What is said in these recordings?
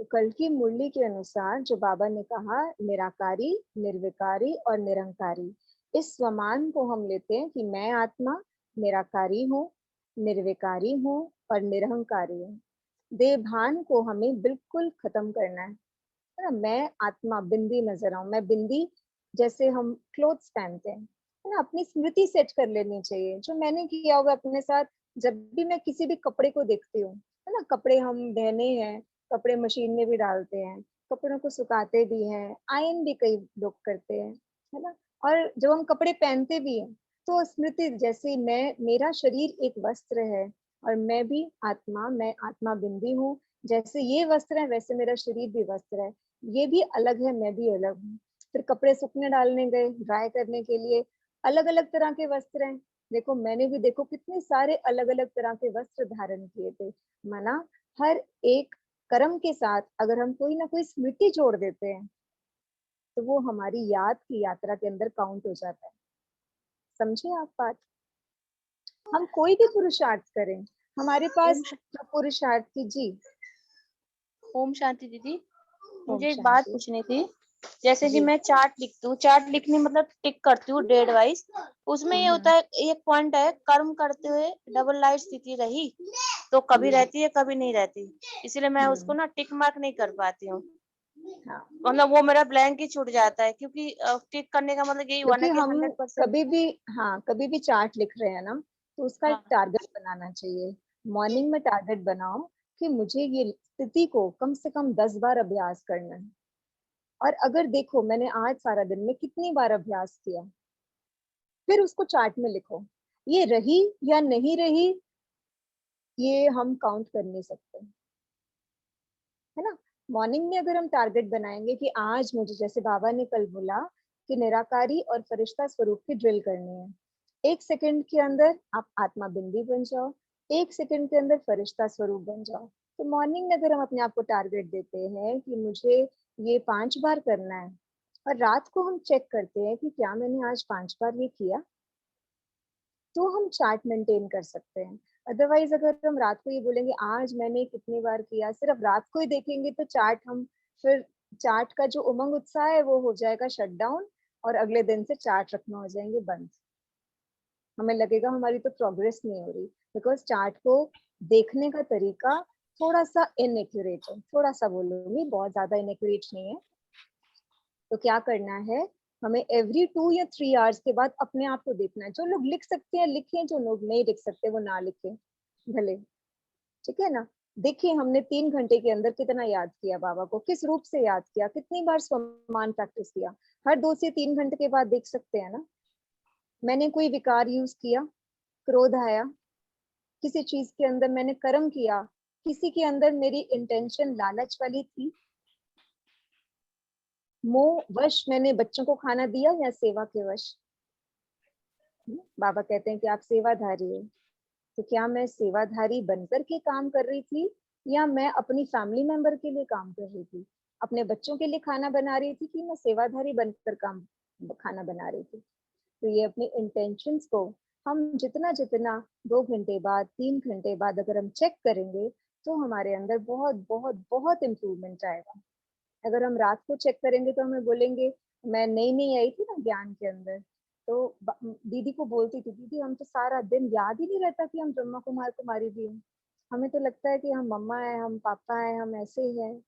तो कल की मुरली के अनुसार जो बाबा ने कहा, निराकारी, निर्विकारी और निरंकारी, इस स्वमान को हम लेते हैं कि मैं आत्मा निराकारी हूँ, निर्विकारी हूँ और निरहंकारी हूँ। देह भान को हमें बिल्कुल खत्म करना है ना। मैं आत्मा बिंदी नजर आऊं, मैं बिंदी, जैसे हम क्लोथ्स पहनते हैं, है ना, अपनी स्मृति सेट कर लेनी चाहिए जो मैंने किया होगा अपने साथ। जब भी मैं किसी भी कपड़े को देखती हूँ, है ना, कपड़े हम बहने हैं, कपड़े मशीन में भी डालते हैं, कपड़ों को सुखाते भी हैं, आयन भी कई लोग करते हैं, है ना। और जब हम कपड़े पहनते भी हैं तो स्मृति, जैसे मैं, मेरा शरीर एक वस्त्र है और मैं आत्मा बिंदी हूँ। जैसे ये वस्त्र है वैसे मेरा शरीर भी वस्त्र है, ये भी अलग है, मैं भी अलग हूँ। फिर कपड़े सूखने डालने गए, ड्राई करने के लिए, अलग अलग तरह के वस्त्र हैं। देखो मैंने भी, देखो कितने सारे अलग अलग तरह के वस्त्र धारण किए थे। माना हर एक कर्म के साथ अगर हम कोई ना कोई स्मृति जोड़ देते हैं तो वो हमारी याद की यात्रा के अंदर काउंट हो जाता है। समझे आप बात? हम कोई भी पुरुषार्थ करें, हमारे पास ओम जो पुरुषार्थ की, जी। ओम शांति दीदी, ओम मुझे एक बात शांति। पूछनी थी। जैसे कि जी। मैं चार्ट लिखती हूँ, चार्ट लिखनी मतलब टिक करती हूँ डेट वाइज। उसमें ये होता हम्म। है, एक पॉइंट है, कर्म करते हुए डबल लाइट स्थिति रही तो कभी हम्म। रहती है कभी नहीं रहती, इसलिए मैं उसको हम्म। ना टिक मार्क नहीं कर पाती हूँ। हाँ, मतलब वो मेरा ब्लैंक ही छूट जाता है, क्योंकि टिक करने का मतलब यही हुआ ना क्योंकि कि हम 100%। कभी भी, हाँ, कभी भी चार्ट लिख रहे हैं ना, तो उसका एक हाँ। टारगेट बनाना चाहिए। मॉर्निंग में टारगेट बनाओ कि मुझे ये स्थिति को कम से कम 10 बार अभ्यास करना है। और अगर देखो मैंने आज सारा दिन में कितनी बार अभ्यास किया, फिर उसको चार्ट में लिखो। ये रही या नहीं रही, ये हम काउंट कर नहीं सकते, है ना। मॉर्निंग में अगर हम टारगेट बनाएंगे कि आज मुझे, जैसे बाबा ने कल बोला कि निराकारी और फरिश्ता स्वरूप की ड्रिल करनी है, 1 सेकंड के अंदर आप आत्मा बिंदी बन जाओ, 1 सेकंड के अंदर फरिश्ता स्वरूप बन जाओ। तो मॉर्निंग में अगर हम अपने आप को टारगेट देते हैं कि मुझे ये 5 बार करना है, और रात को हम चेक करते हैं कि क्या मैंने आज 5 बार ये किया, तो हम चार्ट मेंटेन कर सकते हैं। अदरवाइज अगर हम रात को ये बोलेंगे आज मैंने कितनी बार किया, सिर्फ रात को ही देखेंगे, तो चार्ट हम, फिर चार्ट का जो उमंग उत्साह है वो हो जाएगा शट डाउन, और अगले दिन से चार्ट रखना हो जाएंगे बंद। हमें लगेगा हमारी तो प्रोग्रेस नहीं हो रही, बिकॉज चार्ट को देखने का तरीका थोड़ा सा इनएक्यूरेट है, थोड़ा सा बोलूंगी, बहुत ज्यादा इनएक्यूरेट नहीं है। तो क्या करना है, हमें एवरी 2 या 3 आवर्स के बाद अपने आप को देखना है। जो लोग लिख सकते हैं लिखें, जो लोग नहीं लिख सकते वो ना लिखें भले, ठीक है ना। देखिए हमने 3 घंटे के अंदर कितना याद किया बाबा को, किस रूप से याद किया, कितनी बार सम्मान प्रैक्टिस किया। हर 2 से 3 घंटे के बाद देख सकते हैं ना। मैंने कोई विकार यूज किया, क्रोध आया, किसी चीज के अंदर मैंने कर्म किया, किसी के अंदर मेरी इंटेंशन लालच वाली थी, मोह वश मैंने बच्चों को खाना दिया या सेवा के वश। बाबा कहते हैं कि आप सेवाधारी हो, तो क्या मैं सेवाधारी बनकर के काम कर रही थी, या मैं अपनी फैमिली मेंबर के लिए काम कर रही थी, अपने बच्चों के लिए खाना बना रही थी, कि मैं सेवाधारी बनकर काम, खाना बना रही थी। तो ये अपने इंटेंशंस को हम जितना जितना 2 घंटे बाद, 3 घंटे बाद अगर हम चेक करेंगे, तो हमारे अंदर बहुत बहुत बहुत इम्प्रूवमेंट आएगा। अगर हम रात को चेक करेंगे तो हमें बोलेंगे, मैं नई नई आई थी ना ज्ञान के अंदर, तो दीदी को बोलती थी, दीदी हम तो सारा दिन याद ही नहीं रहता कि हम ब्रह्मा कुमार कुमारी भी हैं, हमें तो लगता है कि हम मम्मा है, हम पापा है, हम ऐसे ही हैं,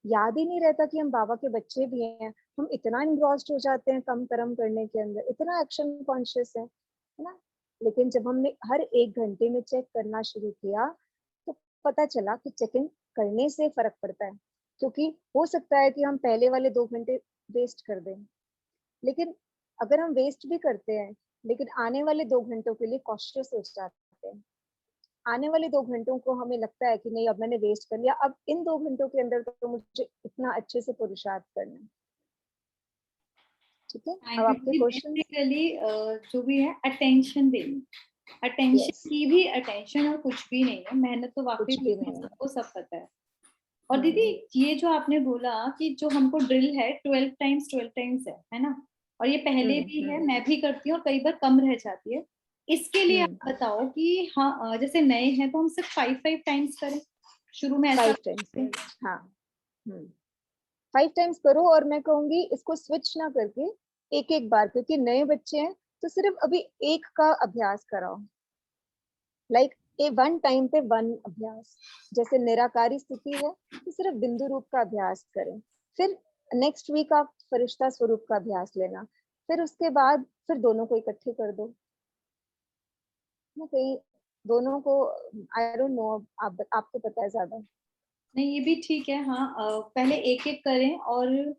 याद ही नहीं रहता कि हम बाबा के बच्चे भी हैं। हम इतना इन्ग्रॉस्ड हो जाते हैं कम कर्म करने के अंदर, इतना एक्शन कॉन्शियस है ना। लेकिन जब हमने हर 1 घंटे में चेक करना शुरू किया, तो पता चला कि चेकिंग करने से फर्क पड़ता है। क्योंकि हो सकता है कि हम पहले वाले 2 घंटे वेस्ट कर दें, लेकिन अगर हम वेस्ट भी करते हैं, लेकिन आने वाले 2 घंटों के लिए कॉन्शियस हो जाते हैं। आने वाले 2 घंटों को हमें लगता है कि नहीं अब मैंने वेस्ट कर लिया, अब इन 2 घंटों के अंदर तो मुझे इतना अच्छे से पुरुषार्थ करना है। ठीक है, अब थैंक यू आपके जी। क्वेश्चन। बेसिकली जो भी है अटेंशन देनी, अटेंशन यस, की भी अटेंशन और कुछ भी नहीं है, मेहनत तो वाकई कुछ में भी नहीं है। सबको सब पता है। और दीदी ये जो आपने बोला कि जो हमको ड्रिल है 12 टाइम्स है ना, और ये पहले भी है, हम्म। मैं भी करती हूँ और कई बार कम रह जाती है। इसके लिए आप हम्म। बताओ कि हाँ जैसे नए हैं तो हम सिर्फ 5 टाइम्स करें, शुरू में ऐसा 5 टाइम्स, हाँ। 5 टाइम्स करो, और मैं कहूंगी इसको स्विच ना करके एक एक बार, क्योंकि नए बच्चे हैं तो सिर्फ अभी एक का अभ्यास कराओ, लाइक ए 1 टाइम पे 1 अभ्यास। जैसे निराकारी स्थिति है तो सिर्फ बिंदु रूप का अभ्यास करें, फिर नेक्स्ट वीक आप फरिश्ता स्वरूप का अभ्यास लेना, फिर उसके बाद फिर दोनों को इकट्ठे कर दो ना, कहीं दोनों को, आई डोंट नो, आपको पता है ज्यादा। नहीं, ये भी ठीक है। हाँ, पहले एक एक करें, और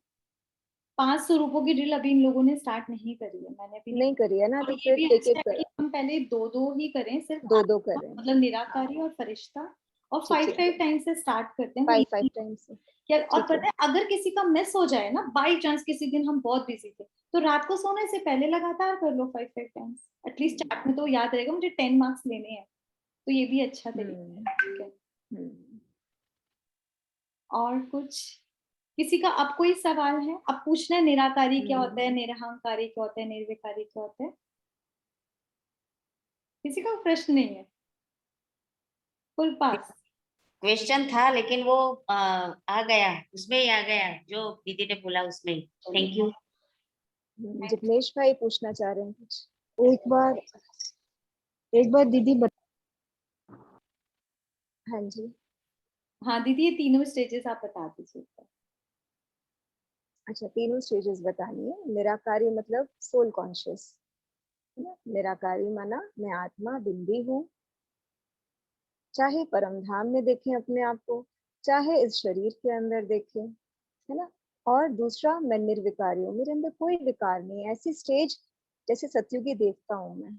500 रुपयों की ड्रिल अभी इन लोगों ने स्टार्ट नहीं करी है, मैंने भी नहीं करी है ना, और तो ये फिर भी एक अच्छा एक है कि हम पहले दो दो ही करें, सिर्फ 2-2 करें। मतलब निराकारी और फरिश्ता, और ठीक 5 है, टाइम से स्टार्ट करते हैं। वो 5 easy टाइम्स से। क्या, और ठीक है। पता है अगर किसी का मिस हो जाए ना, बाई चांस किसी दिन हम बहुत बिजी थे, तो रात को सोने से पहले लगातार कर लो 5 टाइम्स, एटलीस्ट चार्ट में तो याद रहेगा मुझे 10 मार्क्स लेने हैं, तो ये भी अच्छा तरीका है। ठीक है, और कुछ किसी का अब कोई सवाल है? अब पूछना है निराकारी क्या होता है, निरहंकारी क्या होता है, निर्विकारी क्या होता है? किसी का प्रश्न नहीं है? फुल पास। क्वेश्चन था लेकिन वो आ गया, उसमें ही आ गया जो दीदी ने बोला उसमें। Thank you. जिग्नेश भाई पूछना चाह रहे हैं कुछ। एक बार दीदी हाँ जी। हाँ दीदी, ये तीनों स्टेजेस आप बता दीजिए। अच्छा, तीनों स्टेजेस बतानी है। निराकारी मतलब सोल कॉन्शियस, है ना। निराकारी माना मैं आत्मा बिंदी हूँ, चाहे परम धाम में देखें अपने आप को, चाहे इस शरीर के अंदर देखें, है ना। और दूसरा, मैं निर्विकारी हूँ, मेरे अंदर कोई विकार नहीं है। ऐसी स्टेज जैसे सतयुगी देवता हूँ मैं,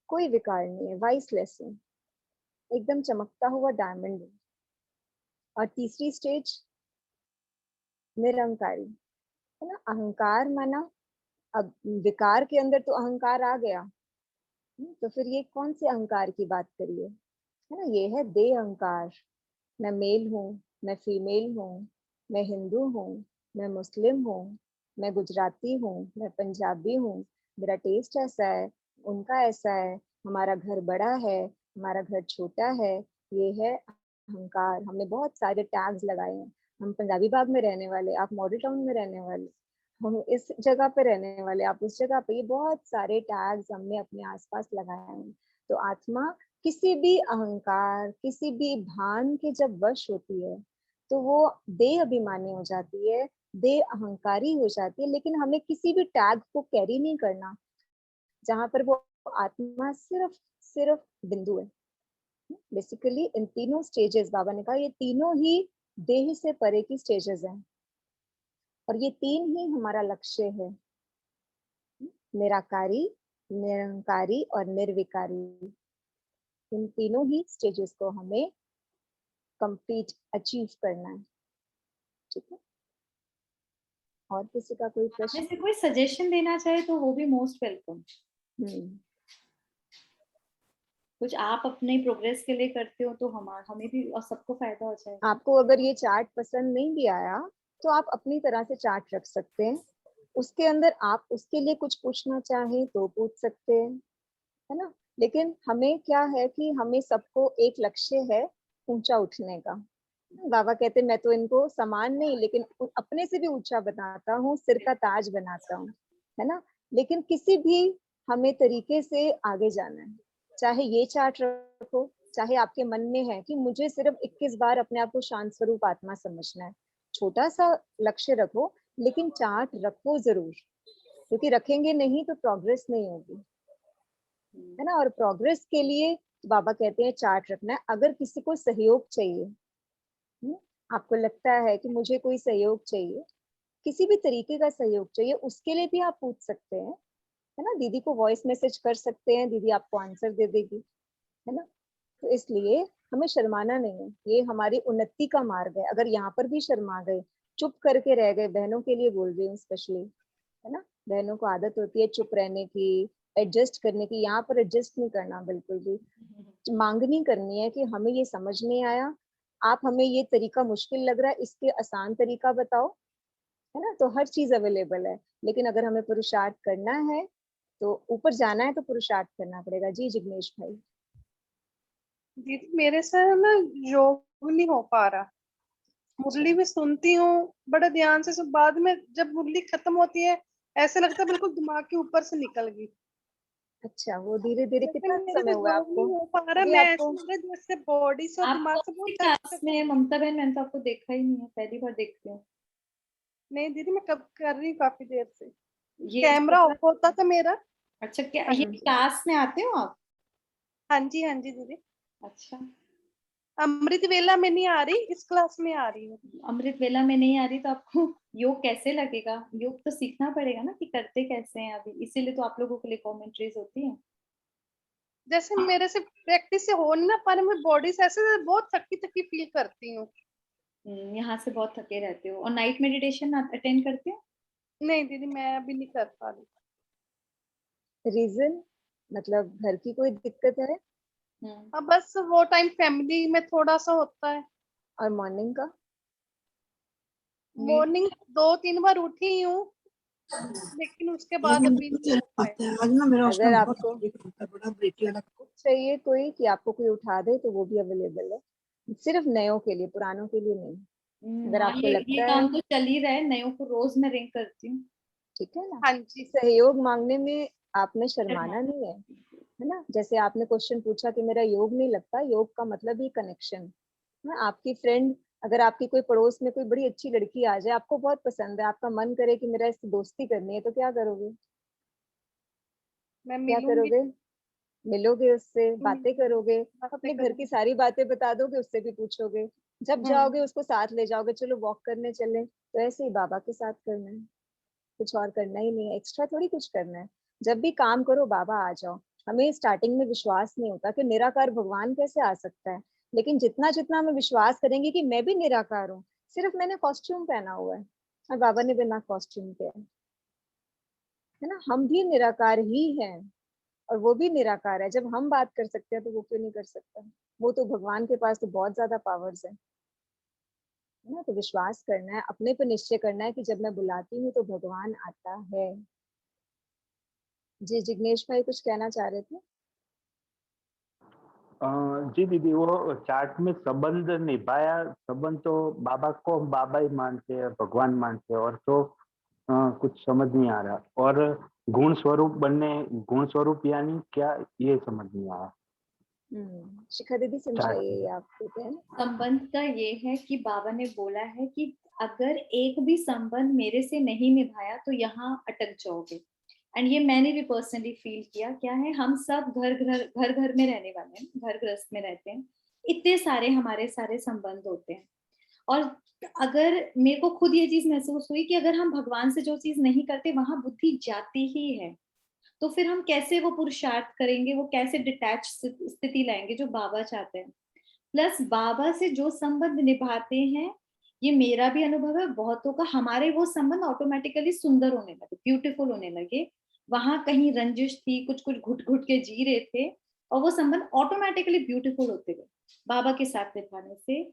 कोई विकार नहीं है, वाइसलेस हूँ, एकदम चमकता हुआ डायमंड हूँ। और तीसरी स्टेज निरंकारी, है ना। अहंकार माना, अब विकार के अंदर तो अहंकार आ गया, तो फिर ये कौन से अहंकार की बात करिए, है ना। ये है देह अहंकार। मैं मेल हूँ, मैं फीमेल हूँ, मैं हिंदू हूँ, मैं मुस्लिम हूँ, मैं गुजराती हूँ, मैं पंजाबी हूँ, मेरा टेस्ट ऐसा है, उनका ऐसा है, हमारा घर बड़ा है, हमारा घर छोटा है। ये है अहंकार। हमने बहुत सारे टैग्स लगाए हैं। हम पंजाबी बाग में रहने वाले, आप मॉडल टाउन में रहने वाले, हम इस जगह पे रहने वाले, आप उस जगह पे, ये बहुत सारे टैग्स हमने अपने आसपास लगाए हैं। तो आत्मा किसी भी अहंकार, किसी भी भान के जब वश होती है तो वो देह अभिमानी हो जाती है, देह अहंकारी हो जाती है। लेकिन हमें किसी भी टैग को कैरी नहीं करना, जहां पर वो आत्मा सिर्फ सिर्फ बिंदु है। बेसिकली इन तीनों स्टेजेस, बाबा ने कहा ये तीनों ही देह से परे की स्टेजेस हैं, और ये तीन ही हमारा लक्ष्य है। निराकारी, निरंकारी और निर्विकारी, इन तीनों ही स्टेजेस को हमें कंप्लीट अचीव करना है। ठीक है, और किसी का कोई में प्रश्न? से कोई सजेशन देना चाहे तो वो भी मोस्ट वेलकम। कुछ आप अपने प्रोग्रेस के लिए करते हो तो हमें भी और सबको फायदा हो जाएगा। आपको अगर ये चार्ट पसंद नहीं भी आया तो आप अपनी तरह से चार्ट रख सकते हैं, उसके अंदर आप उसके लिए कुछ पूछना चाहें तो पूछ सकते हैं, है ना। लेकिन हमें क्या है कि हमें सबको एक लक्ष्य है, ऊंचा उठने का। बाबा कहते मैं तो इनको समान नहीं, लेकिन अपने से भी ऊंचा बनाता हूँ, सिर का ताज बनाता हूँ, है ना। लेकिन किसी भी हमें तरीके से आगे जाना है, चाहे ये चार्ट रखो, चाहे आपके मन में है कि मुझे सिर्फ 21 बार अपने आप को शांत स्वरूप आत्मा समझना है, छोटा सा लक्ष्य रखो, लेकिन चार्ट रखो जरूर, क्योंकि रखेंगे नहीं तो प्रोग्रेस नहीं होगी, है ना। और प्रोग्रेस के लिए बाबा कहते हैं चार्ट रखना है। अगर किसी को सहयोग चाहिए, आपको लगता है कि मुझे कोई सहयोग चाहिए, किसी भी तरीके का सहयोग चाहिए, उसके लिए भी आप पूछ सकते हैं, है ना। दीदी को वॉइस मैसेज कर सकते हैं, दीदी आपको आंसर दे देगी, है ना। तो इसलिए हमें शर्माना नहीं है, ये हमारी उन्नति का मार्ग है। अगर यहाँ पर भी शर्मा गए, चुप करके रह गए, बहनों के लिए बोल रही हूँ स्पेशली, है ना। बहनों को आदत होती है चुप रहने की, एडजस्ट करने की। यहाँ पर एडजस्ट नहीं करना बिल्कुल भी, मांगनी करनी है कि हमें ये समझ नहीं आया, आप हमें ये तरीका मुश्किल लग रहा है, इसके आसान तरीका बताओ, है ना। तो हर चीज अवेलेबल है, लेकिन अगर हमें पुरुषार्थ करना है तो ऊपर जाना है तो पुरुषार्थ करना पड़ेगा। जी जिग्नेश भाई। दीदी मेरे से ना योग नहीं हो पा रहा। मुरली भी सुनती हूँ बड़े ध्यान से, सब बाद में जब मुरली खत्म होती है ऐसे लगता है बिल्कुल दिमाग के ऊपर से निकल गई। अच्छा, वो धीरे-धीरे लेकिन कितना मेरे समय से हुआ जो आपको? नहीं हो पा रहा, अभी मैं ऐसे आपको लग रहा है जैसे बॉडी से और आप दिमाग कौन से बहुत सी टच क्लास टच में, हो। ममता बहन? मैंने तो आपको देखा ही नहीं है, पहली बार देखती हूँ। नहीं दीदी, मैं कब कर रही हूँ काफी देर से, ये कैमरा ऑफ होता था मेरा। अच्छा, क्या हाँ ये जी क्लास में आते हो आप? हाँ जी हाँ जी दीदी, अच्छा, अमृत वेला में नहीं आ रही, इस क्लास में आ रही हूँ। अमृत वेला में नहीं आ रही तो आपको योग कैसे लगेगा? योग तो सीखना पड़ेगा ना कि करते कैसे हैं अभी, इसीलिए तो आप लोगों के लिए कमेंट्रीज होती है। जैसे मेरे से प्रैक्टिस से हो नहीं ना पा रही, मैं बॉडी से ऐसे बहुत थकी थकी फील करती हूँ। यहाँ से बहुत थके रहते हो। और नाइट मेडिटेशन अटेंड करते हो? नहीं दीदी, मैं अभी नहीं कर पा रही। रीज़न, मतलब घर की कोई दिक्कत है? अब बस वो टाइम फैमिली में थोड़ा सा होता है। और मॉर्निंग का? मॉर्निंग 2-3 बार उठी हूँ, लेकिन उसके बाद अभी नहीं हो पाया। आज ना मेरा उसमें अगर बहुत आपको बड़ा ब्रेक लगा। चाहिए कोई कि आपको कोई उठा दे तो वो भी अवेलेबल है, सिर्फ नयों के लिए, पुरानों के लिए नहीं। अगर हाँ, आपको ये लगता है, काम तो चल ही रहा है, नयों को रोज मैं रिंग करती हूँ। ठीक है ना, हाँ जी सहयोग मांगने में आपने शर्माना नहीं है ना? जैसे आपने क्वेश्चन पूछा कि मेरा योग नहीं लगता, योग का मतलब ही कनेक्शन है। आपकी फ्रेंड, अगर आपकी कोई पड़ोस में कोई बड़ी अच्छी लड़की आ जाए, आपको बहुत पसंद है, आपका मन करे कि मेरा इससे दोस्ती करनी है, तो क्या करोगे? मैं क्या मिलूंगी। करोगे? मिलोगे उससे, बातें करोगे, बातें अपने घर की करूंगी। सारी बातें बता दोगे, उससे भी पूछोगे। जब जाओगे उसको साथ ले जाओगे, चलो वॉक करने चले, तो ऐसे ही बाबा के साथ करना है, कुछ और करना ही नहीं है, एक्स्ट्रा थोड़ी कुछ करना है। जब भी काम करो बाबा आ जाओ। हमें स्टार्टिंग में विश्वास नहीं होता कि निराकार भगवान कैसे आ सकता है, लेकिन जितना जितना हम विश्वास करेंगे कि मैं भी निराकार हूँ, सिर्फ मैंने कॉस्ट्यूम पहना हुआ है और बाबा ने बिना कॉस्ट्यूम के है ना, हम भी निराकार ही हैं। और वो भी निराकार है, जब हम बात कर सकते हैं तो वो क्यों नहीं कर सकता? वो तो भगवान के पास तो बहुत ज्यादा पावर्स है ना। तो विश्वास करना है, अपने पे निश्चय करना है कि जब मैं बुलाती हूँ तो भगवान आता है। जी जिग्नेश भाई कुछ कहना चाह रहे थे? जी दीदी, वो चार्ट में संबंध निभाया, संबंध तो बाबा को हम बाबा ही मानते हैं, भगवान मानते हैं, और तो कुछ समझ नहीं आ रहा। और गुण स्वरूप बनने, गुण स्वरूप यानी क्या, ये समझ नहीं आया शिखा दीदी चार्ट समझाइए में। ये आपको क्या है? संबंध का ये है कि बाबा ने बोला है कि अगर एक भी संबंध मेरे से नहीं निभाया तो यहाँ अटक जाओगे। एंड ये मैंने भी पर्सनली फील किया। क्या है, हम सब घर घर में रहने वाले हैं, घर गृहस्थ में रहते हैं, इतने सारे हमारे सारे संबंध होते हैं। और अगर मेरे को खुद ये चीज महसूस हुई कि अगर हम भगवान से जो चीज नहीं करते वहां बुद्धि जाती ही है, तो फिर हम कैसे वो पुरुषार्थ करेंगे, वो कैसे डिटैच स्थिति लाएंगे जो बाबा चाहते हैं। प्लस बाबा से जो संबंध निभाते हैं, ये मेरा भी अनुभव है, बहुतों का, हमारे वो संबंध ऑटोमेटिकली सुंदर होने लगे, ब्यूटीफुल होने लगे। वहां कहीं रंजिश थी, कुछ कुछ घुट घुट के जी रहे थे, और वो संबंध ऑटोमेटिकली ब्यूटीफुल होते गए बाबा के साथ निभाने से।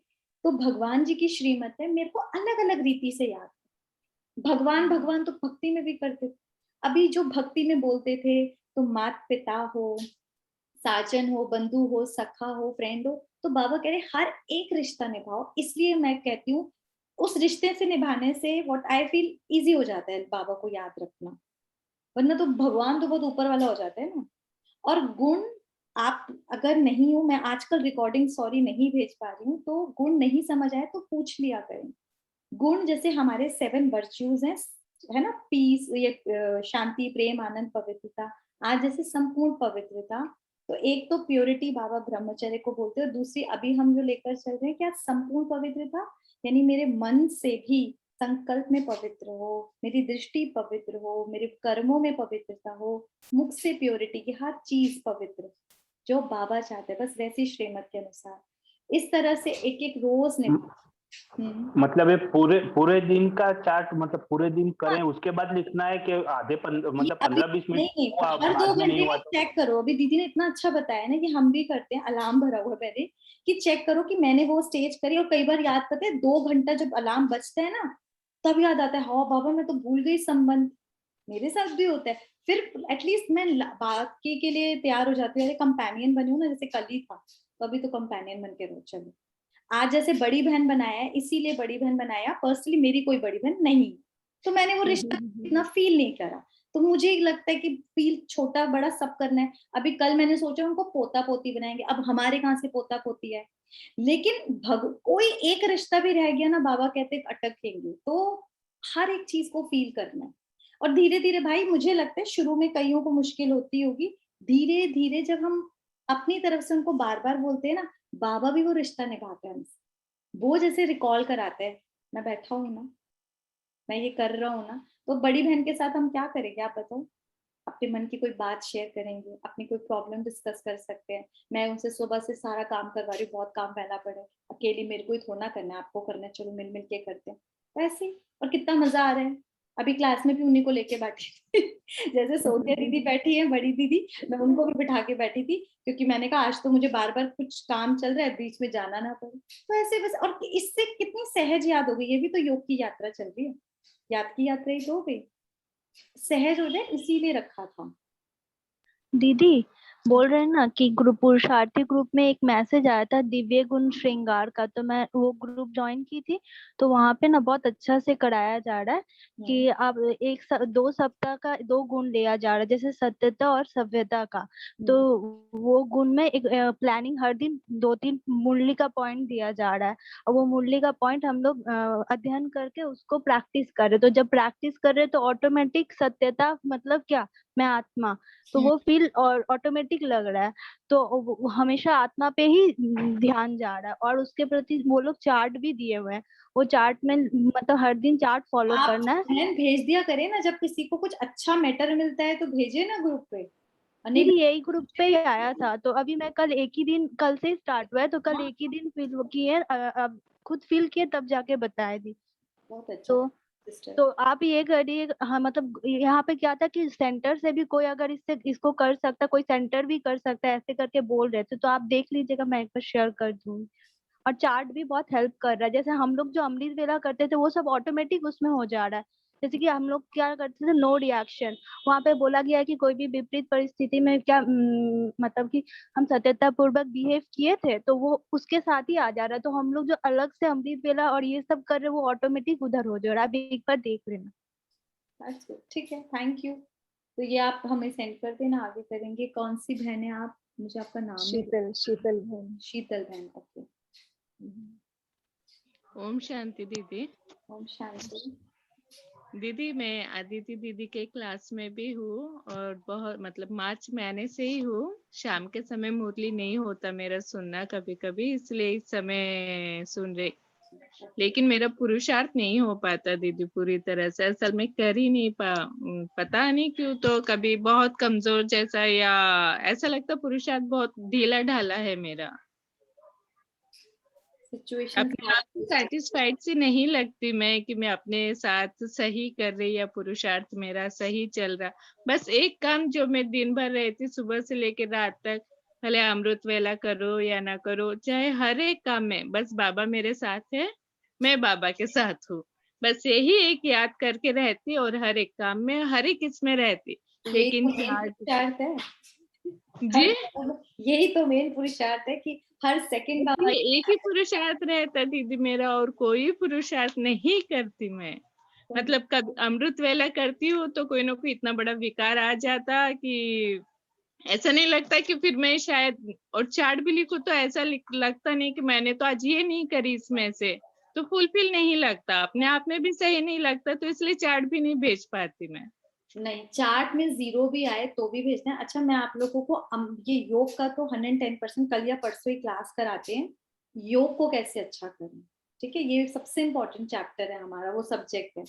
तो भगवान जी की श्रीमत है, मेरे को अलग अलग रीति से याद। भगवान भगवान तो भक्ति में भी करते थे। अभी जो भक्ति में बोलते थे, तो मात पिता हो, साजन हो, बंधु हो, सखा हो, फ्रेंड हो, तो बाबा कह रहे हर एक रिश्ता निभाओ। इसलिए मैं कहती हूँ उस रिश्ते से निभाने से व्हाट आई फील इजी हो जाता है बाबा को याद रखना। वरना तो भगवान तो बहुत ऊपर वाला हो जाता है ना। और गुण, आप अगर नहीं हो, मैं आजकल रिकॉर्डिंग सॉरी नहीं भेज पा रही हूँ, तो गुण नहीं समझ आए तो पूछ लिया करें। गुण जैसे हमारे 7 वर्च्यूज हैं, है ना, पीस, ये शांति, प्रेम, आनंद, पवित्रता। आज जैसे संपूर्ण पवित्रता, तो एक तो प्योरिटी बाबा ब्रह्मचर्य को बोलते हैं, और दूसरी अभी हम जो लेकर चल रहे हैं क्या, संपूर्ण पवित्रता, यानी मेरे मन से भी संकल्प में पवित्र हो, मेरी दृष्टि पवित्र हो, मेरे कर्मों में पवित्रता हो, मुख से प्योरिटी की हर चीज पवित्र, जो बाबा चाहते हैं, बस वैसी श्रीमत के अनुसार। इस तरह से एक एक रोज ने मतलब ये पूरे पूरे दिन का चार्ट, मतलब पूरे दिन करें उसके बाद लिखना है कि आधे मतलब 15-20 मिनट नहीं, हुआ, हर 2 बाद में नहीं घंटे हुआ में तो? चेक करो। अभी दीदी ने इतना अच्छा बताया ना कि हम भी करते हैं, अलार्म भरा हुआ पहले कि चेक करो कि मैंने वो स्टेज करी। और कई बार याद, पता है, 2 घंटा जब अलार्म बजता है ना, तब याद आता है, हाँ बाबा मैं तो भूल गई संबंध। मेरे साथ भी होता है। फिर एटलीस्ट मैं बाकी के लिए तैयार हो जाती हूँ, अरे कंपेनियन बनी हूँ ना, जैसे कल ही था, तो अभी तो कंपेनियन बन के रोज चलो। आज जैसे बड़ी बहन बनाया है, इसीलिए बड़ी बहन बनाया, पर्सनली मेरी कोई बड़ी बहन नहीं, तो मैंने वो रिश्ता इतना फील नहीं करा। तो मुझे लगता है कि फील छोटा बड़ा सब करना है। अभी कल मैंने सोचा उनको पोता पोती बनाएंगे, अब हमारे कहाँ से पोता पोती है, लेकिन कोई एक रिश्ता भी रह गया ना, बाबा कहते अटकेंगे। तो हर एक चीज को फील करना है। और धीरे धीरे भाई मुझे लगता है शुरू में कईयों को मुश्किल होती होगी, धीरे धीरे जब हम अपनी तरफ से उनको बार बार बोलते हैं ना, बाबा भी वो रिश्ता निभाते हैं हमसे। वो जैसे रिकॉल कराते हैं, मैं बैठा हूँ ना, मैं ये कर रहा हूँ ना। तो बड़ी बहन के साथ हम क्या करेंगे आप बताओ? अपने मन की कोई बात शेयर करेंगे, अपनी कोई प्रॉब्लम डिस्कस कर सकते हैं। मैं उनसे सुबह से सारा काम करवा रही हूँ, बहुत काम फैला पड़े, अकेली मेरे को ही थोड़ा करना है, आपको करना है, चलो मिल मिल के करते हैं, वैसे ही। और कितना मजा आ रहा है। अभी क्लास में भी उन्हीं को लेके बैठी थी जैसे सोनिया दीदी बैठी है बड़ी दीदी, मैं उनको भी बिठा के बैठी थी, क्योंकि मैंने कहा आज तो मुझे बार बार कुछ काम चल रहा है, बीच में जाना ना पड़े। तो ऐसे बस, और इससे कितनी सहज याद हो गई। ये भी तो योग की यात्रा चल रही है, याद की यात्रा ही तो हो गई, सहज हो जाए इसीलिए रखा था। दीदी बोल रहे हैं ना कि ग्रुप पुरुषार्थी ग्रुप में एक मैसेज आया था दिव्य गुण श्रृंगार का, तो मैं वो ग्रुप ज्वाइन की थी। तो वहां पे ना बहुत अच्छा से कराया जा रहा है कि अब 2 सप्ताह का 2 गुण लिया जा रहा है, जैसे सत्यता और सभ्यता का। तो वो गुण में एक प्लानिंग हर दिन 2-3 मुरली का पॉइंट दिया जा रहा है, और वो मुरली का पॉइंट हम लोग अध्ययन करके उसको प्रैक्टिस कर रहे। तो जब प्रैक्टिस कर रहे तो ऑटोमेटिक सत्यता मतलब क्या, मैं आत्मा, तो वो फील और ऑटोमेटिक लग रहा है। तो हमेशा आत्मा पे ही ध्यान जा रहा है। और उसके प्रति वो लोग चार्ट भी दिए हुए हैं, वो चार्ट में मतलब हर दिन चार्ट फॉलो आप करना है। बहन भेज दिया करें ना, जब किसी को कुछ अच्छा मैटर मिलता है तो भेजे ना ग्रुप पे। दीदी यही ग्रुप पे ही आया था, तो अभी मैं कल एक ही दिन, कल से स्टार्ट हुआ है, तो कल एक ही दिन फील किए, अब खुद फील किए तब जाके बताया दी। बहुत अच्छा तो सिस्टर। तो आप ये करिए। हाँ मतलब यहाँ पे क्या था कि सेंटर से भी कोई अगर इसको कर सकता, कोई सेंटर भी कर सकता है, ऐसे करके बोल रहे थे, तो आप देख लीजिएगा, मैं एक बार शेयर कर दूंगी। और चार्ट भी बहुत हेल्प कर रहा है। जैसे हम लोग जो अमृत वेला करते थे वो सब ऑटोमेटिक उसमें हो जा रहा है। जैसे कि हम लोग क्या करते थे, नो रिएक्शन, वहां पे बोला गया है कि कोई भी विपरीत परिस्थिति में क्या मतलब कि हम सत्यता पूर्वक बिहेव किए थे, तो वो उसके साथ ही आ जा रहा है। तो हम लोग जो अलग से अमृत वेला और ये सब कर रहे हैं वो ऑटोमेटिक उधर हो जा रहा है। आप एक बार देख लेना। ठीक है, थैंक यू। तो ये आप हमें सेंड कर देना, आगे करेंगे। कौन सी बहन है आप? मुझे आपका नाम नहीं शीतल, शीतल बहन। शीतल बहन, ओके। ओम शांति दीदी। ओम शांति। दीदी मैं आदिति दीदी के क्लास में भी हूँ, और बहुत मतलब मार्च महीने से ही हूँ। शाम के समय मुरली नहीं होता मेरा सुनना कभी कभी, इसलिए इस समय सुन रही, लेकिन मेरा पुरुषार्थ नहीं हो पाता दीदी पूरी तरह से। असल में कर ही नहीं पता नहीं क्यों, तो कभी बहुत कमजोर जैसा, या ऐसा लगता पुरुषार्थ बहुत ढीला ढाला है मेरा। सिचुएशन अपने आप को सेटिस्फाइड सी नहीं लगती मैं कि मैं अपने साथ सही कर रही या पुरुषार्थ मेरा सही चल रहा। बस एक काम जो मैं दिन भर रहती सुबह से लेकर रात तक, भले अमृत वेला करो या ना करो, चाहे हर एक काम में बस बाबा मेरे साथ है, मैं बाबा के साथ हूँ, बस यही एक याद करके रहती, और हर एक काम में हर एक इसमें रहती। लेकिन पुरुषार्थ है जी, यही तो मेन पुरुषार्थ है कि हर सेकंड ये एक ही पुरुषार्थ रहता दीदी मेरा, और कोई पुरुषार्थ नहीं करती मैं। मतलब कब अमृत वेला करती हूँ तो कोई ना कोई इतना बड़ा विकार आ जाता कि ऐसा नहीं लगता कि फिर मैं शायद, और चार्ट भी लिखूं तो ऐसा लगता नहीं कि मैंने तो आज ये नहीं करी इसमें से, तो फुलफिल नहीं लगता, अपने आप में भी सही नहीं लगता, तो इसलिए चार्ट भी नहीं भेज पाती मैं। नहीं, चार्ट में 0 भी आए तो भी भेजना है। अच्छा, मैं आप लोगों को ये योग का तो 110% कल या परसों ही क्लास कराते हैं, योग को कैसे अच्छा करें। ठीक है, ये सबसे इम्पोर्टेंट चैप्टर है हमारा, वो सब्जेक्ट है।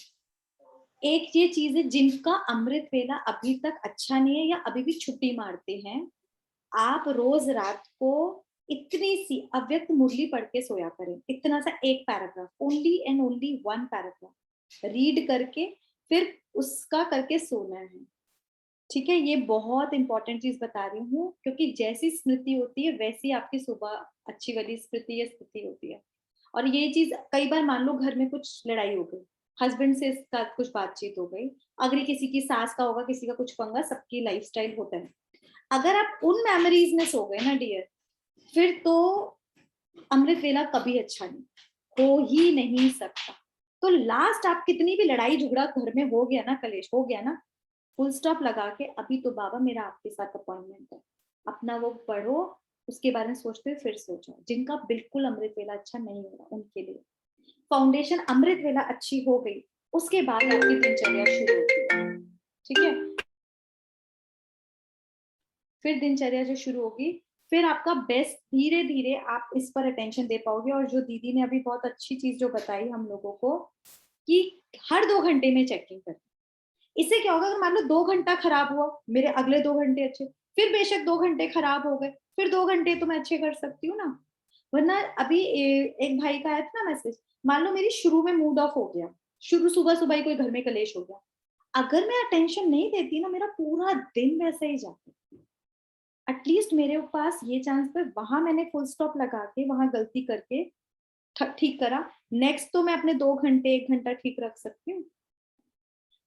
एक ये चीज है, जिनका अमृत वेला अभी तक अच्छा नहीं है या अभी भी छुट्टी मारते हैं, आप रोज रात को इतनी सी अव्यक्त मुरली पढ़ के सोया करें। इतना सा एक paragraph, only and only 1 paragraph read करके फिर उसका करके सोना है। ठीक है, ये बहुत इंपॉर्टेंट चीज बता रही हूँ, क्योंकि जैसी स्मृति होती है वैसी आपकी सुबह अच्छी वाली स्मृति या स्थिति होती है। और ये चीज कई बार, मान लो घर में कुछ लड़ाई हो गई, हस्बैंड से इसका कुछ बातचीत हो गई, अगर किसी की सास का होगा, किसी का कुछ पंगा, सबकी लाइफस्टाइल होता है। अगर आप उन मेमोरीज में सो गए ना डियर, फिर तो अमृत वेला कभी अच्छा नहीं हो ही नहीं सकता। तो लास्ट आप कितनी भी लड़ाई झगड़ा घर में हो गया ना, कलेश हो गया ना, फुल स्टॉप लगा के अभी तो बाबा मेरा आपके साथ अपॉइंटमेंट है, अपना वो पढ़ो, उसके बारे में सोचते हुए फिर सोचो। जिनका बिल्कुल अमृत वेला अच्छा नहीं हो रहा उनके लिए फाउंडेशन अमृत वेला अच्छी हो गई, उसके बाद आपकी दिनचर्या शुरू होगी। ठीक है, फिर दिनचर्या जो शुरू होगी, फिर आपका बेस्ट धीरे धीरे आप इस पर अटेंशन दे पाओगे। और जो दीदी ने अभी बहुत अच्छी चीज जो बताई हम लोगों को कि हर 2 घंटे में चेकिंग करना, इससे क्या होगा, अगर मान लो 2 घंटा खराब हुआ, मेरे अगले 2 घंटे अच्छे, फिर बेशक 2 घंटे खराब हो गए, फिर 2 घंटे तो मैं अच्छे कर सकती हूँ ना। वरना अभी एक भाई का आया था ना मैसेज, मान लो मेरी शुरू में मूड ऑफ हो गया, शुरू सुबह सुबह ही कोई घर में कलेश हो गया, अगर मैं अटेंशन नहीं देती ना, मेरा पूरा दिन वैसे ही जाता। एटलीस्ट मेरे पास ये चांस पे वहां मैंने फुल स्टॉप लगा के वहां गलती करके ठीक करा, नेक्स्ट तो मैं अपने 2 घंटे 1 घंटा ठीक रख सकती हूँ।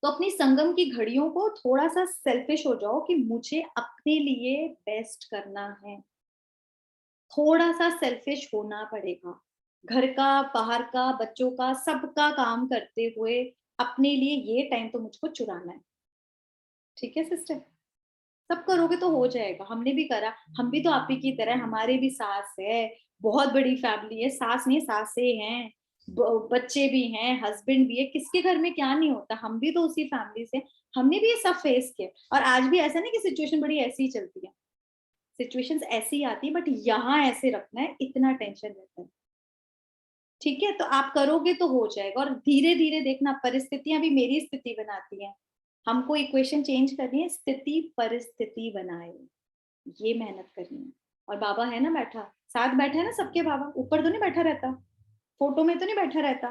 तो अपनी संगम की घड़ियों को थोड़ा सा सेल्फिश हो जाओ कि मुझे अपने लिए बेस्ट करना है, थोड़ा सा सेल्फिश होना पड़ेगा। घर का, बाहर का, बच्चों का, सबका काम करते हुए अपने लिए ये टाइम तो मुझको चुराना है। ठीक है सिस्टर, सब करोगे तो हो जाएगा। हमने भी करा, हम भी तो आप ही की तरह, हमारे भी सास है, बहुत बड़ी फैमिली है, सास नहीं सासे हैं, बच्चे भी हैं, हस्बैंड भी है, किसके घर में क्या नहीं होता, हम भी तो उसी फैमिली से, हमने भी ये सब फेस किया। और आज भी ऐसा नहीं कि सिचुएशन बड़ी ऐसी ही चलती है, सिचुएशंस ऐसी आती है, बट यहाँ ऐसे रखना है, इतना टेंशन रहता है। ठीक है, तो आप करोगे तो हो जाएगा। और धीरे धीरे देखना, परिस्थितियां भी मेरी स्थिति बनाती हैं, हमको इक्वेशन चेंज करनी है, स्थिति परिस्थिति बनाए, ये मेहनत करनी है। और बाबा है ना बैठा, साथ बैठा है ना सबके बाबा, ऊपर तो नहीं बैठा रहता, फोटो में तो नहीं बैठा रहता,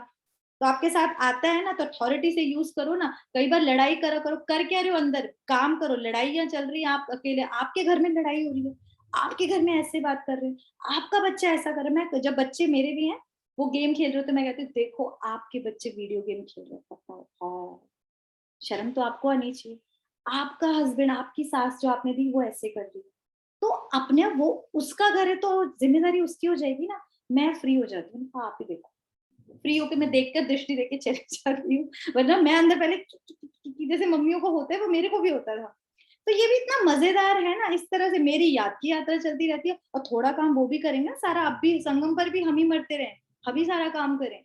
तो आपके साथ आता है ना, तो अथॉरिटी से यूज करो ना। कई बार लड़ाई करो करो कर क्या रहे हो, अंदर काम करो, लड़ाइयां चल रही है, आप अकेले, आपके घर में लड़ाई हो रही है, आपके घर में ऐसे बात कर रहे हैं, आपका बच्चा ऐसा कर रहा है। मैं जब बच्चे मेरे भी हैं वो गेम खेल रहे हो, तो मैं कहती हूँ देखो आपके बच्चे वीडियो गेम खेल रहे हैं, बताओ, हाँ शर्म तो आपको आनी चाहिए। आपका हस्बैंड, आपकी सास जो आपने दी वो ऐसे कर रही है, तो अपने वो उसका घर है तो जिम्मेदारी उसकी हो जाएगी ना। मैं फ्री हो जाती हूँ, आप ही देखो, फ्री होके मैं देखकर दृष्टि देके चली जा रही हूँ, वरना मैं अंदर पहले जैसे मम्मियों को होता है वो मेरे को भी होता था। तो ये भी इतना मजेदार है ना, इस तरह से मेरी याद की यात्रा चलती रहती है। और थोड़ा काम वो भी करेंगे सारा, अब भी संगम पर भी हम ही मरते रहे, हम ही सारा काम करें,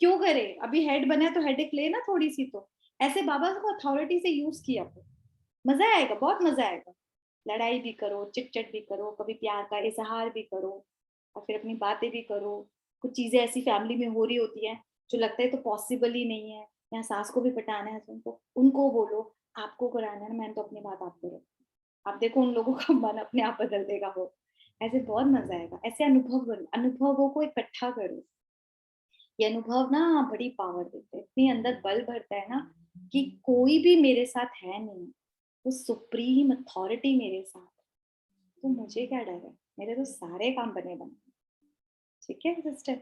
क्यों करें, अभी हेड बना है तो हेडेक ले ना थोड़ी सी। तो ऐसे बाबा को अथॉरिटी से यूज किया तो मजा आएगा, बहुत मजा आएगा। लड़ाई भी करो, चिट भी करो, कभी प्यार का इजहार भी करो, और फिर अपनी बातें भी करो। कुछ चीजें ऐसी फैमिली में हो रही होती है जो लगता है तो पॉसिबल ही नहीं है, यहाँ सास को भी पटाना है, उनको उनको बोलो, आपको कराना है, मैंने तो अपनी बात आप करो, आप देखो उन लोगों का मन अपने आप बदल देगा वो। ऐसे बहुत मजा आएगा, ऐसे अनुभवों को इकट्ठा करो। ये अनुभव ना बड़ी पावर देते हैं, इतनी अंदर बल भरता है ना कि कोई भी मेरे साथ है नहीं, वो सुप्रीम अथॉरिटी मेरे साथ, तो मुझे क्या डर है, मेरे तो सारे काम बने बने। ठीक है सिस्टर,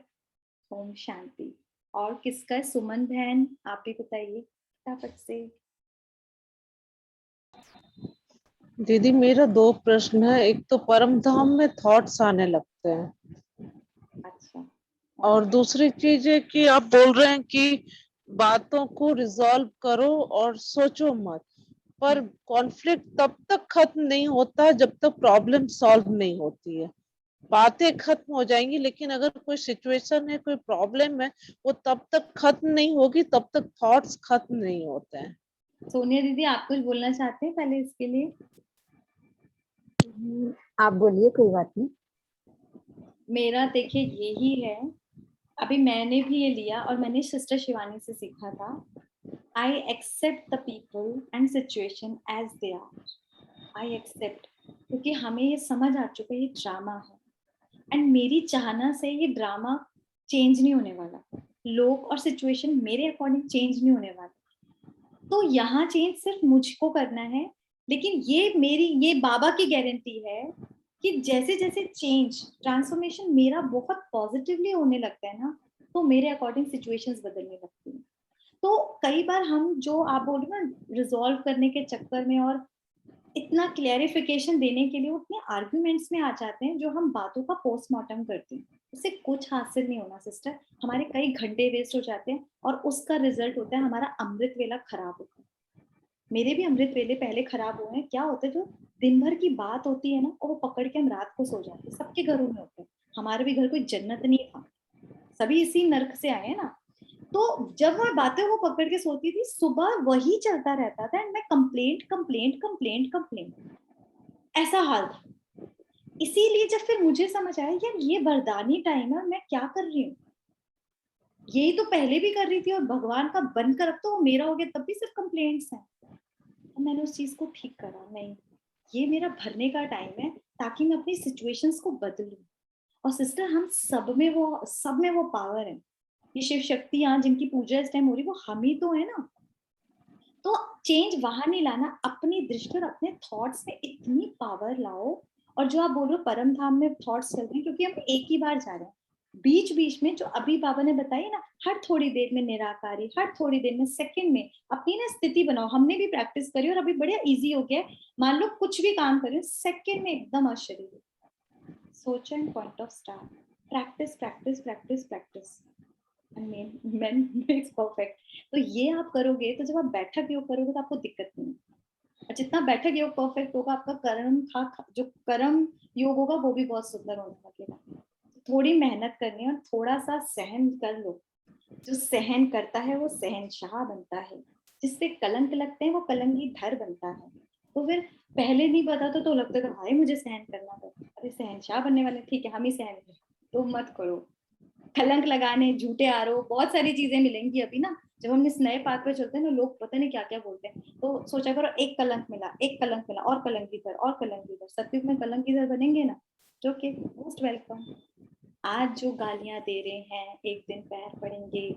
ओम शांति। और किसका है, सुमन बहन आप भी बताइए फटाफट से। दीदी मेरा 2 प्रश्न है, एक तो परम धाम में थॉट्स आने लगते हैं, अच्छा, और दूसरी चीज है कि आप बोल रहे हैं कि बातों को रिजॉल्व करो और सोचो मत, पर कॉन्फ्लिक्ट तब तक खत्म नहीं होता जब तक प्रॉब्लम सॉल्व नहीं होती है। बातें खत्म हो जाएंगी, लेकिन अगर कोई सिचुएशन है, कोई प्रॉब्लम है, वो तब तक खत्म नहीं होगी, तब तक थॉट्स खत्म नहीं होते हैं। सोनिया दीदी आप कुछ बोलना चाहते हैं पहले इसके लिए? आप बोलिए, कोई बात नहीं। मेरा देखिए यही है, अभी मैंने भी ये लिया और मैंने सिस्टर शिवानी से सीखा था, I accept the people and situation as they are. I accept, क्योंकि हमें ये समझ आ चुका है ये ड्रामा है, एंड मेरी चाहना से ये ड्रामा चेंज नहीं होने वाला, लोग और सिचुएशन मेरे अकॉर्डिंग चेंज नहीं होने वाला। तो यहाँ चेंज सिर्फ मुझको करना है, लेकिन ये बाबा की गारंटी है कि जैसे जैसे चेंज ट्रांसफॉर्मेशन मेरा बहुत पॉजिटिवली होने लगता है ना, तो मेरे अकॉर्डिंग सिचुएशंस बदलने लगती हैं। तो कई बार हम जो आप बोल रहे हो ना, रिजॉल्व करने के चक्कर में और इतना क्लैरिफिकेशन देने के लिए वो अपने आर्ग्यूमेंट्स में आ जाते हैं, जो हम बातों का पोस्टमार्टम करते हैं। उससे कुछ हासिल नहीं होना सिस्टर, हमारे कई घंटे वेस्ट हो जाते हैं और उसका रिजल्ट होता है हमारा अमृत वेला खराब होता है। मेरे भी अमृत वेले पहले खराब हुए हैं। क्या होता है, जो दिन भर की बात होती है ना, और वो पकड़ के हम रात को सो जाते हैं। सबके घरों में होता है, हमारे भी घर कोई जन्नत नहीं था, सभी इसी नर्क से आए हैं ना। तो जब वो बातें वो पकड़ के सोती थी, सुबह वही चलता रहता था एंड मैं कंप्लेंट कंप्लेंट कंप्लेंट कंप्लेंट, ऐसा हाल था। इसीलिए जब फिर मुझे समझ आया यार ये वरदानी टाइम है, मैं क्या कर रही हूँ, यही तो पहले भी कर रही थी और भगवान का बनकर अब तो वो मेरा हो गया, तब भी सिर्फ कंप्लेंट्स हैं। तो मैंने उस चीज को ठीक करा, नहीं ये मेरा भरने का टाइम है ताकि मैं अपनी सिचुएशंस को बदलूं। और सिस्टर हम सब में वो पावर है। ये शिव शक्ति यहाँ जिनकी पूजा इस टाइम हो रही वो हम ही तो है ना। तो चेंज वहां नहीं लाना, अपनी दृष्टि और अपने थॉट्स में इतनी पावर लाओ। और जो आप बोल रहे हो परम धाम में थॉट्स चल रहे हैं, क्योंकि हम एक ही बार जा रहे हैं। बीच बीच में जो अभी बाबा ने बताई ना, हर थोड़ी देर में निराकारी, हर थोड़ी देर में सेकंड में अपनी ना स्थिति बनाओ। हमने भी प्रैक्टिस करी और अभी बढ़िया इजी हो गया है। मान लो कुछ भी काम कर रहे हो, सेकंड में एकदम आश्चर्य सोचो and point of start. Practice practice practice practice makes perfect. तो ये आप करोगे तो जब आप बैठक योग करोगे तो आपको दिक्कत नहीं है। और जितना बैठक योग परफेक्ट होगा, आपका जो कर्म योग होगा वो भी बहुत सुंदर होने लगेगा। थोड़ी मेहनत करनी है और थोड़ा सा सहन कर लो। जो सहन करता है वो सहनशाह बनता है, जिससे कलंक लगते हैं वो कलंकीधर बनता है। तो फिर पहले नहीं पता तो लगता था भाई मुझे सहन करना था, अरे सहनशाह बनने वाले ठीक है हम ही सहन करें, तो मत करो। कलंक लगाने, झूठे आरोप, बहुत सारी चीजें मिलेंगी अभी ना। जब हम इस नए पाथ पे चलते हैं ना, लोग पता नहीं क्या क्या बोलते हैं। तो सोचा करो एक कलंक मिला और कलंकीधर सत्युग में कलंकीधर बनेंगे ना, जो कि मोस्ट वेलकम। आज जो गालियां दे रहे हैं एक दिन पैर पड़ेंगे,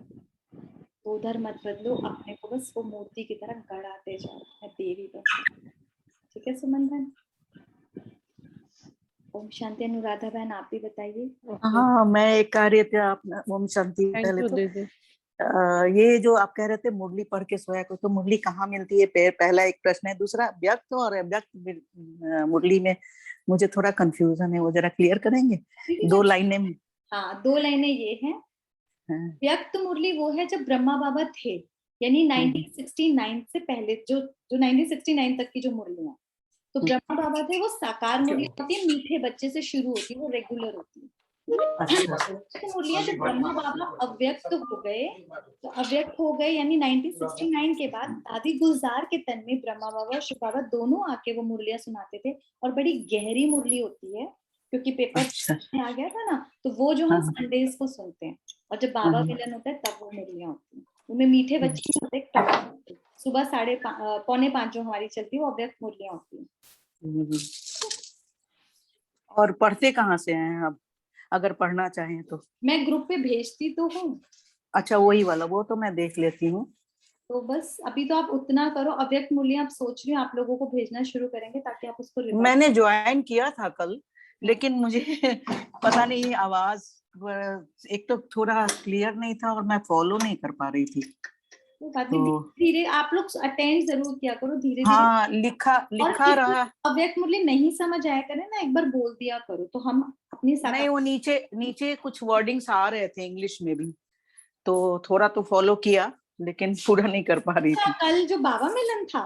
तो उधर मत बदलो, अपने को बस वो मूर्ति की तरह गड़ाते जाओ, मैं देवी बन। ठीक है सुमन बहन? ओम शांति। अनुराधा बहन आप भी बताइए। हाँ मैं एक कार्य थे आप ओम शांति। पहले तो ये जो आप कह रहे थे मुरली पढ़ के सोया को, तो मुरली कहाँ मिलती है? पहला एक प्रश्न है। दूसरा व्यक्त और अव्यक्त मुरली में मुझे थोड़ा कंफ्यूजन है, वो जरा क्लियर करेंगे? 2 लाइनें में। हाँ 2 लाइनें ये हैं। व्यक्त मुरली वो है जब ब्रह्मा बाबा थे, यानी 1969 से पहले, जो 1969 तक की जो मुरलियां, तो ब्रह्मा बाबा थे, वो साकार मुरली होती है, मीठे बच्चे से शुरू होती है, वो रेगुलर होती है। मुरलियां जब ब्रह्मा बाबा अव्यक्त हो गए यानी 1969 के बाद दादी गुलजार के तन में ब्रह्मा बाबा शिव बाबा दोनों आके वो मुरलियां सुनाते थे। और बड़ी गहरी मुरली होती है, क्योंकि पेपर में आ गया था ना, तो वो जो हम संडेज को सुनते हैं। और जब बाबा मिलन होता है तब वो मुरलियां होती है। उनमें मीठे बच्चे होते हैं। सुबह 4:45 जो हमारी चलती है वो अव्यक्त मुरलियां होती है। और पढ़ते कहाँ से हैं आप, अगर पढ़ना चाहें तो? मैं ग्रुप पे भेजती तो हूँ। अच्छा वही वाला, वो तो मैं देख लेती हूँ। तो बस अभी तो आप उतना करो। अव्यक्त मूल्य आप सोच रही हो आप लोगों को भेजना शुरू करेंगे ताकि आप उसको। मैंने ज्वाइन किया था कल, लेकिन मुझे पता नहीं आवाज एक तो थोड़ा क्लियर नहीं था और मैं फॉलो नहीं कर पा रही थी। तो धीरे आप लोग अटेंड जरूर किया करो, धीरे हाँ लिखा रहा। अव्यक्त मूल्य नहीं समझ आया करे ना, एक बार बोल दिया करो तो हम अपनी नहीं, वो नीचे कुछ वर्डिंग्स आ रहे थे इंग्लिश में भी, तो थोड़ा तो फॉलो किया लेकिन पूरा नहीं कर पा रही थी। कल जो बाबा मिलन था,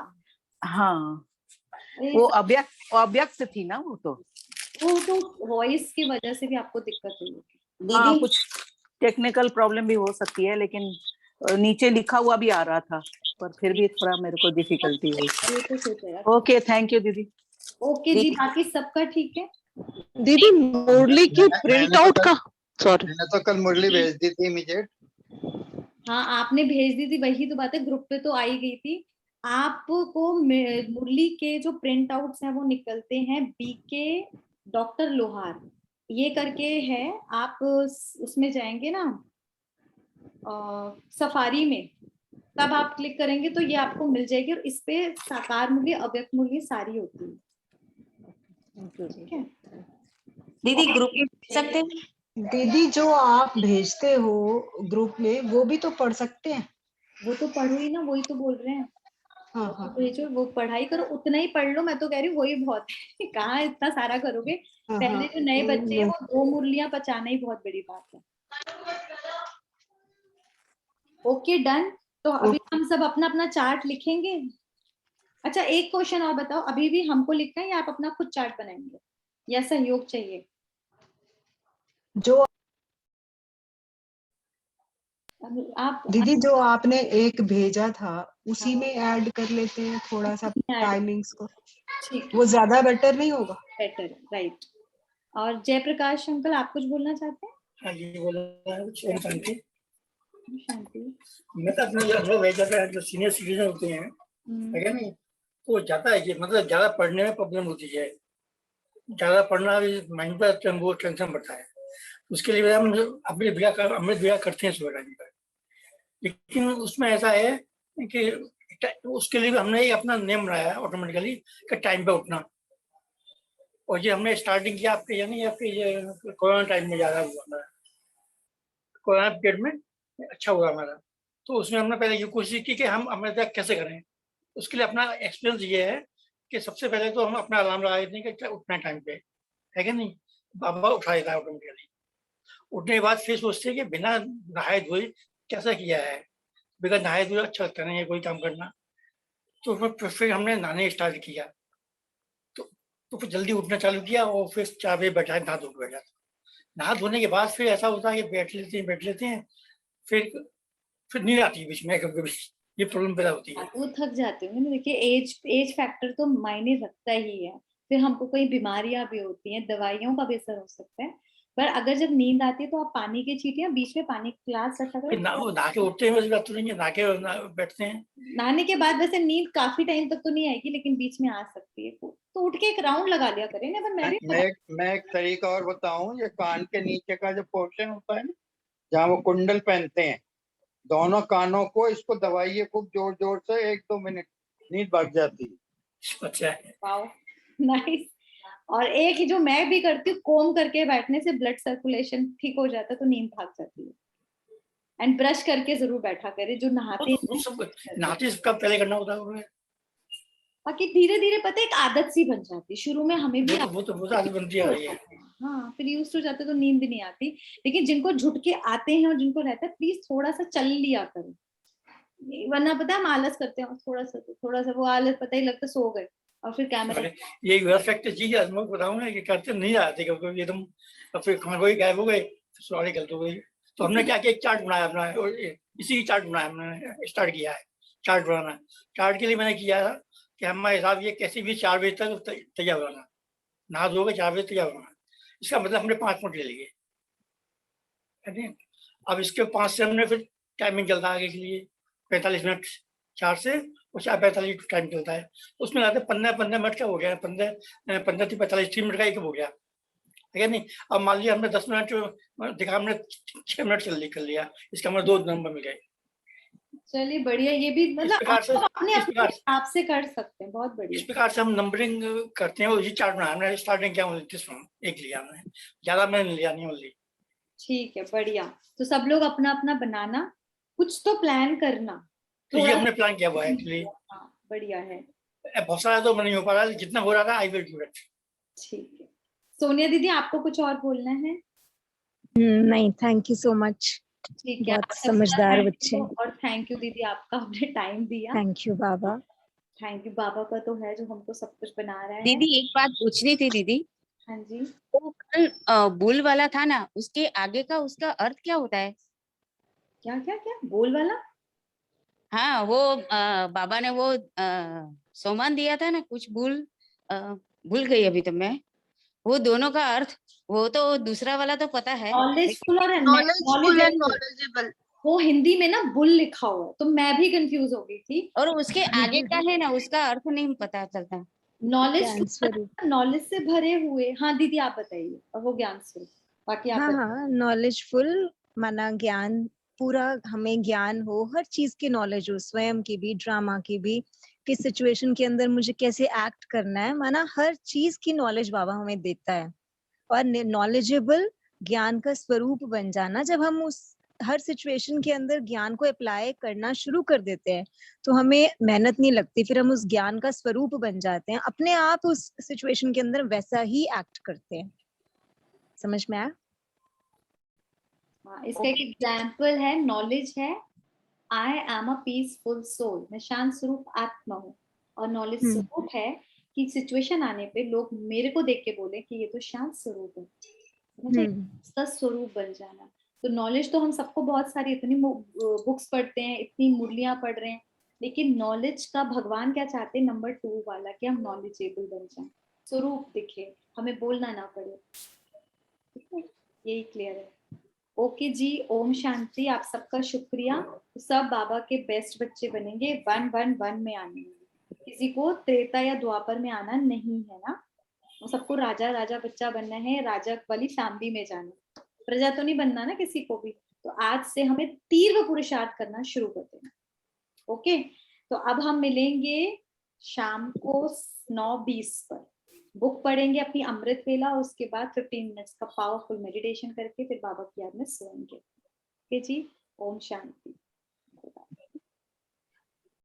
हाँ वो अव्यक्त थी ना, वो तो वॉइस की वजह से भी आपको दिक्कत हुई होगी। हाँ कुछ टेक्निकल प्रॉब्लम भी हो सकती है, लेकिन नीचे लिखा हुआ भी आ रहा था, पर फिर भी थोड़ा मेरे को डिफिकल्टी हुई। ओके थैंक यू दीदी। ओके जी, बाकी सबका ठीक है? दीदी मुरली की प्रिंट आउट का, सॉरी मैंने तो कल मुरली भेज दी थी इमीडिएट। हाँ आपने भेज दी थी, वही तो बात है, ग्रुप पे तो आई गई थी। आपको मुरली के जो प्रिंट आउट्स हैं वो निकलते हैं बीके डॉक्टर लोहार ये करके है। आप उसमें जाएंगे ना सफारी में, तब आप क्लिक करेंगे तो ये आपको मिल जाएगी। और इस पे साकार मुरली अव्यक्त मुरली सारी होती है। ठीक है दीदी, ग्रुप में सकते हैं? दीदी जो आप भेजते हो ग्रुप में वो भी तो पढ़ सकते हैं? वो तो पढ़ो ही ना, वही तो बोल रहे हैं। हाँ हाँ भेजो, वो पढ़ाई करो, उतना ही पढ़ लो, मैं तो कह रही हूँ वही बहुत है। कहाँ इतना सारा करोगे। हाँ पहले जो नए बच्चे हैं हाँ वो 2 मुरलियां पचाना ही बहुत बड़ी बात है। Okay done. तो अभी हम सब अपना अपना चार्ट लिखेंगे। अच्छा एक क्वेश्चन और बताओ, अभी भी हमको लिखना है या आप अपना खुद चार्ट बनाएंगे या सहयोग चाहिए? जो आप दीदी जो आपने एक भेजा था उसी में ऐड कर लेते हैं थोड़ा सा टाइमिंग्स को, ठीक वो ज्यादा बेटर नहीं होगा? Better, right. और जयप्रकाश अंकल आप कुछ बोलना चाहते हैं? हाँ जी बोला शांति। शांति मैं तो अपने अनुभव भेजा था, जो सीनियर सिटीजन होते हैं है नहीं, तो जाता है कि मतलब ज्यादा पढ़ने में प्रॉब्लम होती है, ज्यादा पढ़ना भी माइंड पर वो टेंशन बढ़ता है। उसके लिए हम अमृत विहार करते हैं सुबह टाइम पर, लेकिन उसमें ऐसा है कि उसके लिए हमने अपना नियम बनाया है ऑटोमेटिकली कि टाइम पे उठना। और ये हमने स्टार्टिंग किया आपके यानी आपके ये कोरोना टाइम में ज्यादा हुआ हमारा, कोरोना पीरियड में अच्छा हुआ हमारा। तो उसमें हमने पहले ये कोशिश की कि हम अमृत विहार कैसे करें। उसके लिए अपना एक्सपीरियंस ये है कि सबसे पहले तो हम अपना अलार्म लगा देते हैं कि उठना टाइम पे है कि नहीं, बाबा उठा देता है ऑटोमेटिकली। उठने के बाद फिर सोचते हैं कि बिना नहाए धोए कैसा किया है, बिना नहाए धोए अच्छा लगता नहीं है कोई काम करना। तो फिर हमने नहाने स्टार्ट किया, तो फिर जल्दी उठना चालू किया और फिर 4 बजे बैठा, नहा धो बैठा। नहा धोने के बाद फिर ऐसा होता है कि बैठ लेते हैं, फिर नींद आती है बीच में कभी कभी, ये प्रॉब्लम पैदा होती है। वो थक जाते होंगे ना। देखिए एज फैक्टर तो मायने रखता ही है, फिर हमको कोई बीमारियां भी होती हैं, दवाइयों का भी असर हो सकता है। पर अगर जब नींद आती है तो आप पानी की चीटियां बीच में पानी ग्लास रखा फिर करो। नहा के उठते हैं वैसे बात तो नहीं है, नहा के बैठते हैं। नहाने के बाद वैसे नींद काफी टाइम तक तो नहीं आएगी, लेकिन बीच में आ सकती है, तो उठ के एक राउंड लगा लिया करें ना। पर मैं एक तरीका और बताऊं, ये कान के नीचे का जो पोर्शन होता है ना, जहाँ वो कुंडल पहनते हैं, दोनों कानों को इसको दबाइए खूब जोर जोर से, 1-2 मिनट, नींद भाग जाती है। अच्छा है, वाओ नाइस। और एक जो मैं भी करती हूँ, कोम करके बैठने से ब्लड सर्कुलेशन ठीक हो जाता है, तो नींद भाग जाती है। एंड ब्रश करके जरूर बैठा करे जो नहाते हैं। नहाते कब पहले करना होता है, बाकी धीरे धीरे पता है एक आदत सी बन जाती है। शुरू में हमें भी वो तो आदत बनती आ रही है। हाँ फिर यूज हो जाते तो नींद भी नहीं आती। लेकिन जिनको झुट के आते हैं और जिनको रहता है, प्लीज थोड़ा सा चल लिया करो, वरना पता है हम आलस करते हैं, थोड़ा सा वो आलस पता ही लगता सो गए और फिर कैमरा। ये परफेक्ट चीज है, मैं बताऊँ ना कि करते नहीं आते क्योंकि एकदम, फिर खाना कोई गायब हो गए, सवारी गलत हो गई। तो हमने क्या किया, एक चार्ट बनाया अपना, इसी की चार्ट बनाया हमने, स्टार्ट किया है चार्ट बनाना। चार्ट के लिए मैंने किया था कि हमारे हिसाब ये कैसे भी 4 बजे तक तैयार होना, नहा धो के 4 बजे तैयार होना। इसका मतलब हमने 5 मिनट ले लिए। अब इसके 5 से हमने फिर टाइमिंग चलता है आगे के लिए 45 मिनट, 4 से और 4:45 टाइम चलता है। उसमें आते 15 मिनट का हो गया, 15 से 45 3 मिनट का एक हो गया, है नहीं। अब मान लिया हमने 10 मिनट दिखा, हमने 6 मिनट जल्दी कर लिया, इसका हमें 2 नंबर मिल गए। चलिए बढ़िया, ये भी मतलब अपने हिसाब से कर सकते हैं, बहुत बढ़िया। इस प्रकार से हम नंबरिंग करते हैं। उसी चार्ट बनाया हमने, स्टार्टिंग क्या एक लिया हमने, ज्यादा मैंने लिया नहीं ओनली। ठीक है बढ़िया। तो सब लोग अपना अपना बनाना, कुछ तो प्लान करना। तो ये हमने प्लान किया हुआ है एक्चुअली। बढ़िया है। बहुत सारा तो नहीं हो पा रहा, जितना हो रहा था आई विल डू इट। ठीक है सोनिया दीदी, आपको कुछ और बोलना है? नहीं, थैंक यू सो मच। ठीक है, बहुत समझदार बच्चे। और थैंक यू दीदी, आपका आपने टाइम दिया। थैंक यू बाबा। थैंक यू बाबा का तो है जो हमको सब कुछ बना रहा है। दीदी एक बात पूछनी थी दीदी। हाँ जी। वो कल बुल वाला था ना, उसके आगे का उसका अर्थ क्या होता है? क्या क्या क्या बोल वाला? हाँ वो बाबा ने वो सामान दिया था ना, कुछ भूल गई अभी तो मैं, वो दोनों का अर्थ। वो तो दूसरा वाला तो पता है, नॉलेजफुल और नॉलेजेबल। वो हिंदी में ना बुल लिखा हुआ है, तो मैं भी कंफ्यूज हो गई थी। और उसके आगे का है ना, उसका अर्थ नहीं पता चलता। नॉलेज से भरे हुए। हाँ दीदी आप बताइए। और वो ज्ञान स्वरूप, बाकी आप हाँ नॉलेजफुल माना ज्ञान, पूरा हमें ज्ञान हो, हर चीज की नॉलेज हो, स्वयं की भी, ड्रामा की भी, किस सिचुएशन के अंदर मुझे कैसे एक्ट करना है, माना हर चीज की नॉलेज बाबा हमें देता है। और नॉलेजेबल ज्ञान का स्वरूप बन जाना, जब हम उस हर सिचुएशन के अंदर ज्ञान को अप्लाई करना शुरू कर देते हैं तो हमें मेहनत नहीं लगती, फिर हम उस ज्ञान का स्वरूप बन जाते हैं, अपने आप उस सिचुएशन के अंदर वैसा ही एक्ट करते हैं। समझ में आया? इसका एक एग्जाम्पल है, नॉलेज है, I am a peaceful soul, मैं शांत स्वरूप आत्मा हूँ। और नॉलेज स्वरूप है कि सिचुएशन आने पे लोग मेरे को देख के बोले कि ये तो शांत स्वरूप है, उसका स्वरूप बन जाना। तो नॉलेज तो हम सबको बहुत सारी, इतनी बुक्स पढ़ते हैं, इतनी मुरलियां पढ़ रहे हैं, लेकिन नॉलेज का भगवान क्या चाहते हैं, नंबर 2 वाला, कि हम नॉलेजेबल बन जाए, स्वरूप दिखे, हमें बोलना ना पड़े। ठीक है, यही क्लियर है। ओके जी, ओम शांति। आप सबका शुक्रिया। सब बाबा के बेस्ट बच्चे बनेंगे, 111 में आने। किसी को त्रेता या द्वापर में आना नहीं है ना, सबको राजा राजा बच्चा बनना है, राजा वाली फैमिली में जाना, प्रजा तो नहीं बनना ना किसी को भी। तो आज से हमें तीव्र पुरुषार्थ करना शुरू कर देना। ओके, तो अब हम मिलेंगे शाम को 9:20 पर। बुक पढ़ेंगे अपनी अमृत वेला, और उसके बाद 15 मिनट्स का पावरफुल मेडिटेशन करके फिर बाबा की याद में सोएंगे। ओके जी, ओम शांति।